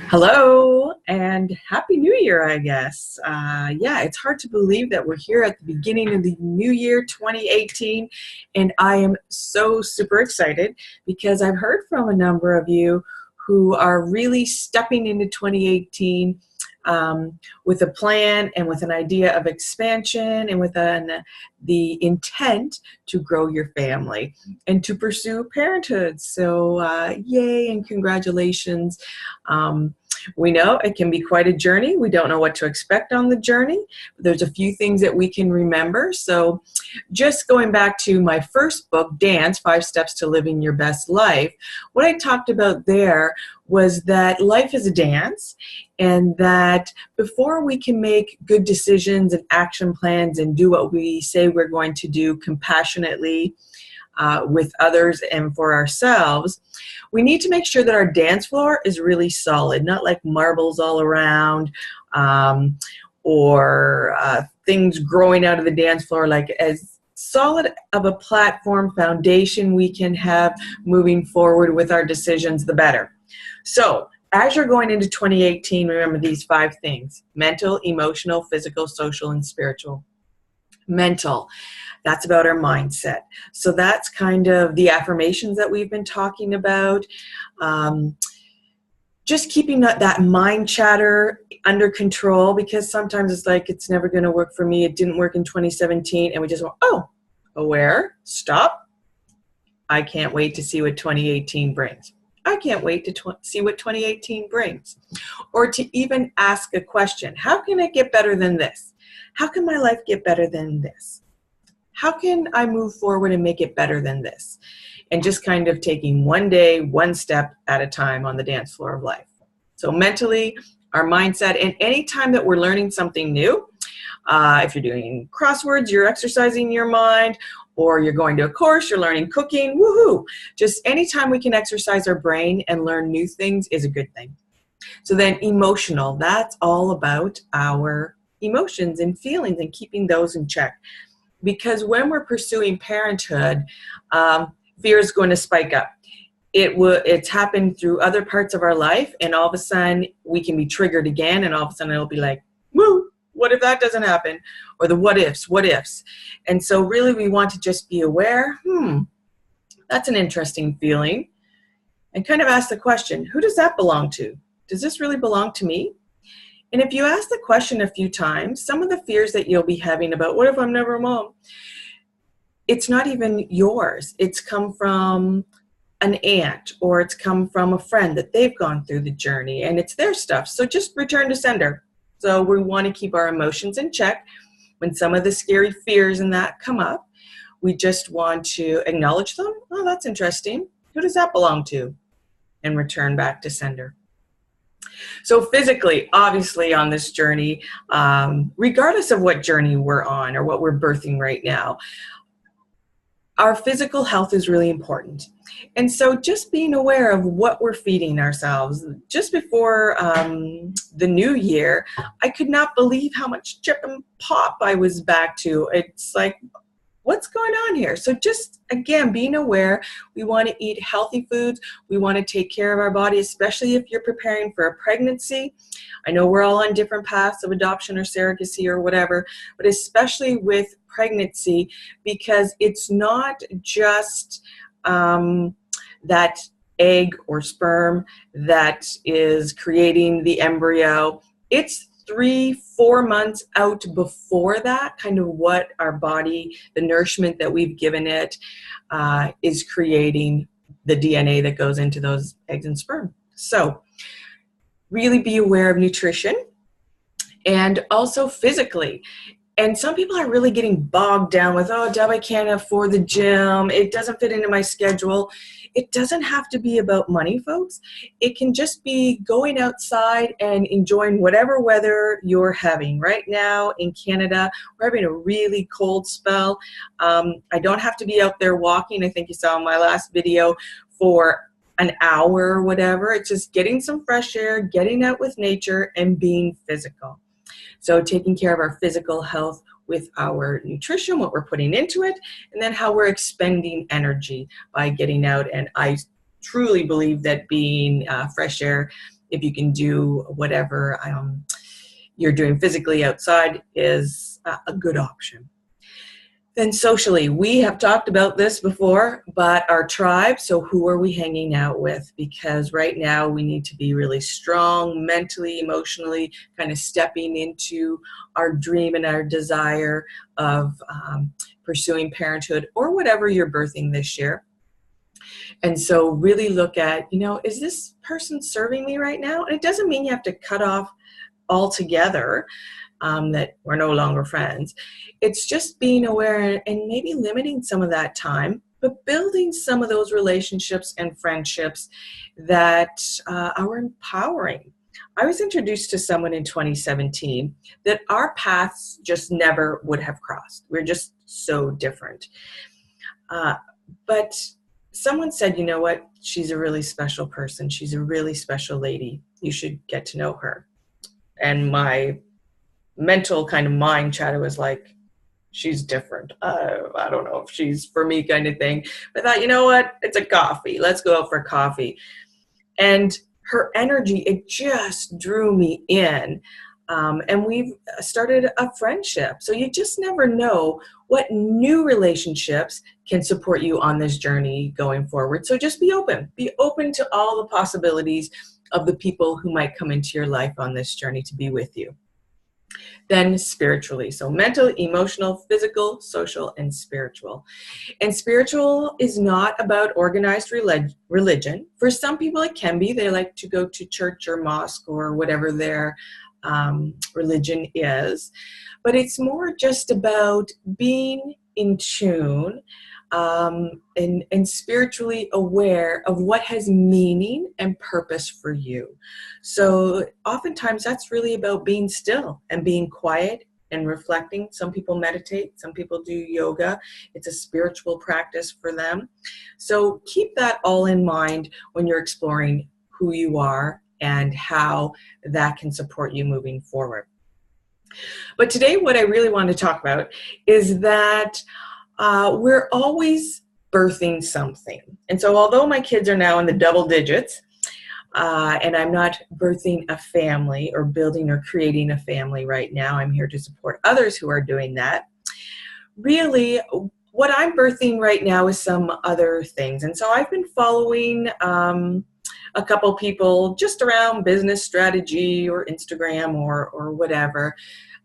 Hello and Happy New Year, I guess. Yeah, it's hard to believe that we're here at the beginning of the new year 2018, and I am so super excited because I've heard from a number of you who are really stepping into 2018 with a plan and with an idea of expansion and with the intent to grow your family and to pursue parenthood. So yay and congratulations. We know it can be quite a journey. We don't know what to expect on the journey. There's a few things that we can remember. So just going back to my first book, Dance, 5 Steps to Living Your Best Life, what I talked about there was that life is a dance, and that before we can make good decisions and action plans and do what we say we're going to do compassionately with others and for ourselves, we need to make sure that our dance floor is really solid, not like marbles all around or things growing out of the dance floor. Like as solid of a platform foundation we can have moving forward with our decisions, the better. So as you're going into 2018, remember these 5 things: mental, emotional, physical, social, and spiritual. Mental, that's about our mindset. So that's kind of the affirmations that we've been talking about. Just keeping that mind chatter under control, because sometimes it's like, it's never going to work for me. It didn't work in 2017. And we just want, aware, stop. I can't wait to see what 2018 brings. I can't wait to see what 2018 brings. Or to even ask a question. How can I get better than this? How can my life get better than this? How can I move forward and make it better than this? And just kind of taking one day, one step at a time on the dance floor of life. So mentally, our mindset, and any time that we're learning something new, if you're doing crosswords, you're exercising your mind, or you're going to a course, you're learning cooking, woohoo! Just anytime we can exercise our brain and learn new things is a good thing. So then emotional, that's all about our emotions and feelings and keeping those in check. Because when we're pursuing parenthood, fear is going to spike up. It's happened through other parts of our life, and all of a sudden we can be triggered again, and all of a sudden it'll be like, woo, what if that doesn't happen? Or the what ifs. And so really we want to just be aware, that's an interesting feeling. And kind of ask the question, who does that belong to? Does this really belong to me? And if you ask the question a few times, some of the fears that you'll be having about, what if I'm never a mom? It's not even yours. It's come from an aunt, or it's come from a friend that they've gone through the journey, and it's their stuff. So just return to sender. So we want to keep our emotions in check. When some of the scary fears and that come up, we just want to acknowledge them. Oh, that's interesting. Who does that belong to? And return back to sender. So physically, obviously on this journey, regardless of what journey we're on or what we're birthing right now, our physical health is really important. And so just being aware of what we're feeding ourselves. Just before the new year, I could not believe how much chip and pop I was back to. It's like, what's going on here? So just, again, being aware, we want to eat healthy foods. We want to take care of our body, especially if you're preparing for a pregnancy. I know we're all on different paths of adoption or surrogacy or whatever, but especially with pregnancy, because it's not just that egg or sperm that is creating the embryo. It's 3-4 months out before that, kind of what our body, the nourishment that we've given it, is creating the DNA that goes into those eggs and sperm. So really be aware of nutrition, and also physically. And some people are really getting bogged down with, oh, Deb, I can't afford the gym. It doesn't fit into my schedule. It doesn't have to be about money, folks. It can just be going outside and enjoying whatever weather you're having. Right now in Canada, we're having a really cold spell. I don't have to be out there walking. I think you saw in my last video for an hour or whatever. It's just getting some fresh air, getting out with nature, and being physical. So taking care of our physical health with our nutrition, what we're putting into it, and then how we're expending energy by getting out. And I truly believe that being fresh air if you can do whatever you're doing physically outside is a good option. Then socially, we have talked about this before, but our tribe, so who are we hanging out with? Because right now we need to be really strong mentally, emotionally, kind of stepping into our dream and our desire of pursuing parenthood or whatever you're birthing this year. And so really look at, is this person serving me right now? And it doesn't mean you have to cut off altogether, that we're no longer friends. It's just being aware and maybe limiting some of that time, but building some of those relationships and friendships that are empowering. I was introduced to someone in 2017 that our paths just never would have crossed. We're just so different. But someone said, you know what? She's a really special person. She's a really special lady. You should get to know her. And my mental kind of mind chatter was like, she's different. I don't know if she's for me kind of thing. But I thought, you know what? It's a coffee. Let's go out for coffee. And her energy, it just drew me in. And we've started a friendship. So you just never know what new relationships can support you on this journey going forward. So just be open. Be open to all the possibilities of the people who might come into your life on this journey to be with you. Then spiritually, so mental, emotional, physical, social, and spiritual. And spiritual is not about organized religion. For some people it can be. They like to go to church or mosque or whatever their religion is. But it's more just about being in tune and spiritually aware of what has meaning and purpose for you. So oftentimes that's really about being still and being quiet and reflecting. Some people meditate, some people do yoga. It's a spiritual practice for them. So keep that all in mind when you're exploring who you are and how that can support you moving forward. But today what I really want to talk about is that we're always birthing something. And so although my kids are now in the double digits, and I'm not birthing a family or building or creating a family right now, I'm here to support others who are doing that. Really, what I'm birthing right now is some other things. And so I've been following a couple people just around business strategy or Instagram or whatever,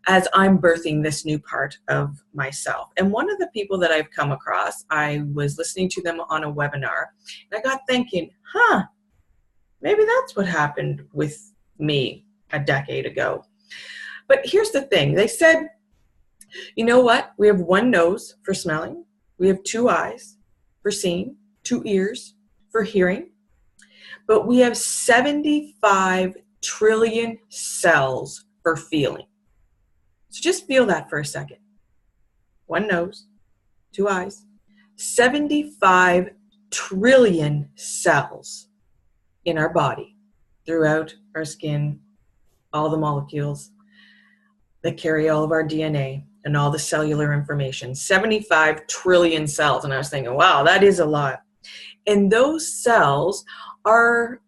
as I'm birthing this new part of myself. And one of the people that I've come across, I was listening to them on a webinar, and I got thinking, maybe that's what happened with me a decade ago. But here's the thing. They said, you know what? We have one nose for smelling. We have two eyes for seeing, two ears for hearing. But we have 75 trillion cells for feeling. So just feel that for a second. One nose, two eyes, 75 trillion cells in our body, throughout our skin, all the molecules that carry all of our DNA and all the cellular information. 75 trillion cells. And I was thinking, wow, that is a lot. And those cells are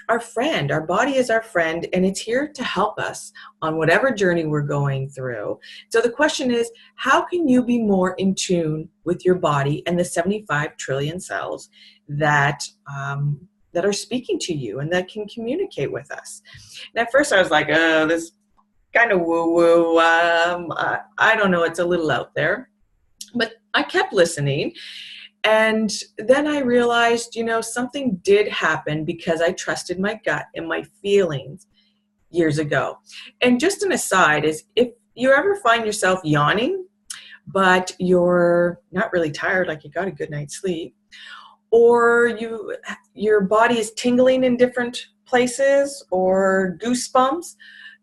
our friend. Our body is our friend, and it's here to help us on whatever journey we're going through. So the question is, how can you be more in tune with your body and the 75 trillion cells that are speaking to you and that can communicate with us? And at first I was like, oh, this kind of woo-woo. I don't know. It's a little out there. But I kept listening. And then I realized, something did happen because I trusted my gut and my feelings years ago. And just an aside is, if you ever find yourself yawning, but you're not really tired, like you got a good night's sleep, or your body is tingling in different places or goosebumps,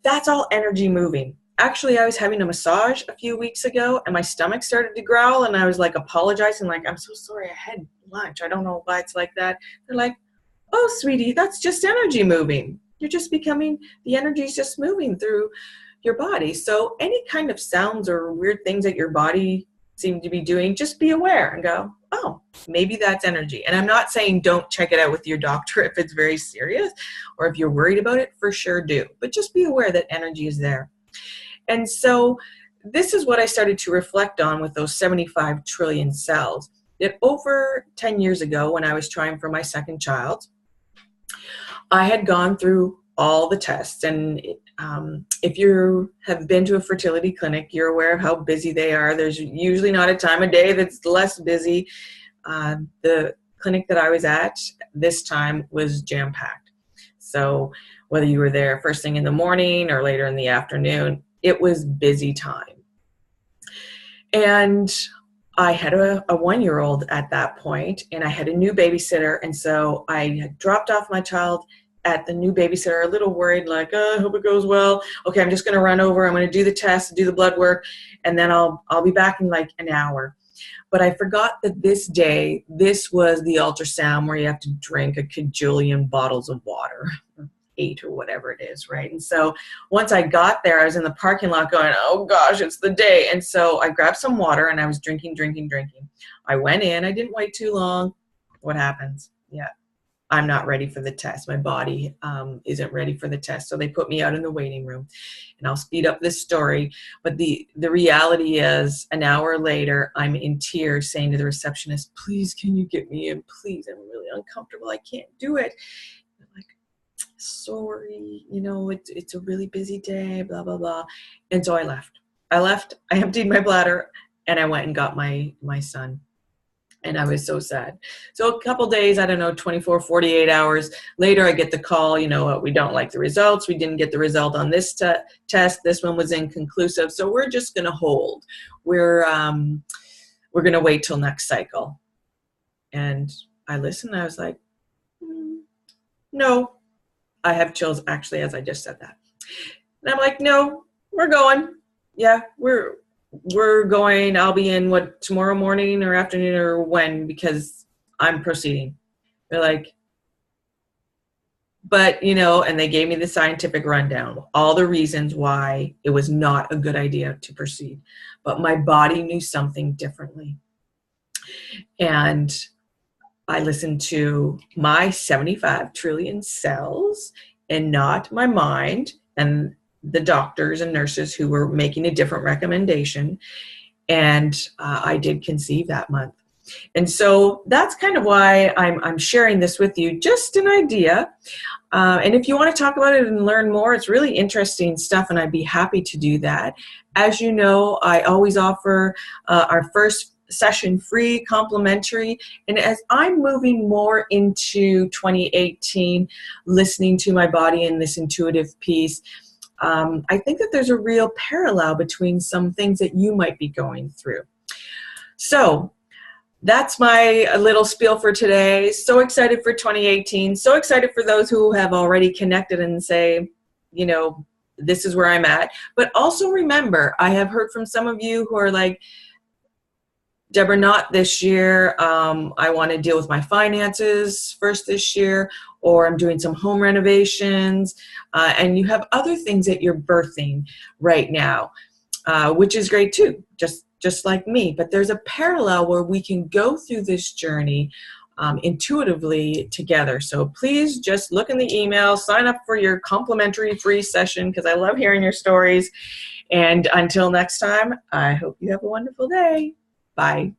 that's all energy moving. Actually, I was having a massage a few weeks ago and my stomach started to growl and I was like apologizing, like, I'm so sorry, I had lunch. I don't know why it's like that. They're like, oh, sweetie, that's just energy moving. You're just the energy's just moving through your body. So any kind of sounds or weird things that your body seems to be doing, just be aware and go, oh, maybe that's energy. And I'm not saying don't check it out with your doctor if it's very serious, or if you're worried about it, for sure do. But just be aware that energy is there. And so this is what I started to reflect on with those 75 trillion cells. That over 10 years ago, when I was trying for my second child, I had gone through all the tests. And if you have been to a fertility clinic, you're aware of how busy they are. There's usually not a time of day that's less busy. The clinic that I was at this time was jam-packed. So whether you were there first thing in the morning or later in the afternoon, it was busy time. And I had a 1-year-old at that point, and I had a new babysitter. And so I had dropped off my child at the new babysitter, a little worried, like, oh, I hope it goes well. Okay, I'm just going to run over. I'm going to do the test, do the blood work, and then I'll be back in like an hour. But I forgot that this day, this was the ultrasound where you have to drink a cajillion bottles of water, 8 or whatever it is, right? And so once I got there, I was in the parking lot going, oh gosh, it's the day. And so I grabbed some water and I was drinking. I went in, I didn't wait too long. What happens? Yeah, I'm not ready for the test. My body isn't ready for the test. So they put me out in the waiting room, and I'll speed up this story. But the reality is, an hour later, I'm in tears saying to the receptionist, please, can you get me in? Please, I'm really uncomfortable. I can't do it. I'm like, sorry, you know, it's a really busy day, blah, blah, blah. And so I left, I emptied my bladder, and I went and got my son. And I was so sad. So a couple days, I don't know, 24, 48 hours later, I get the call, you know, we don't like the results. We didn't get the result on this test. This one was inconclusive. So we're just going to hold. We're going to wait till next cycle. And I listened. I was like, no. I have chills, actually, as I just said that. And I'm like, no, we're going. Yeah, we're going. I'll be in tomorrow morning or afternoon or when, because I'm proceeding. They're like, but, you know, and they gave me the scientific rundown, all the reasons why it was not a good idea to proceed. But my body knew something differently. And I listened to my 75 trillion cells and not my mind and the doctors and nurses who were making a different recommendation. And I did conceive that month. And so that's kind of why I'm sharing this with you, just an idea. And if you want to talk about it and learn more, it's really interesting stuff, and I'd be happy to do that. As you know, I always offer our first session free, complimentary. And as I'm moving more into 2018, listening to my body and this intuitive piece, I think that there's a real parallel between some things that you might be going through. So that's my little spiel for today. So excited for 2018. So excited for those who have already connected and say, you know, this is where I'm at. But also remember, I have heard from some of you who are like, Deborah, not this year. I want to deal with my finances first this year, or I'm doing some home renovations, and you have other things that you're birthing right now, which is great too, just like me. But there's a parallel where we can go through this journey intuitively together. So please just look in the email, sign up for your complimentary free session, because I love hearing your stories. And until next time, I hope you have a wonderful day. Bye.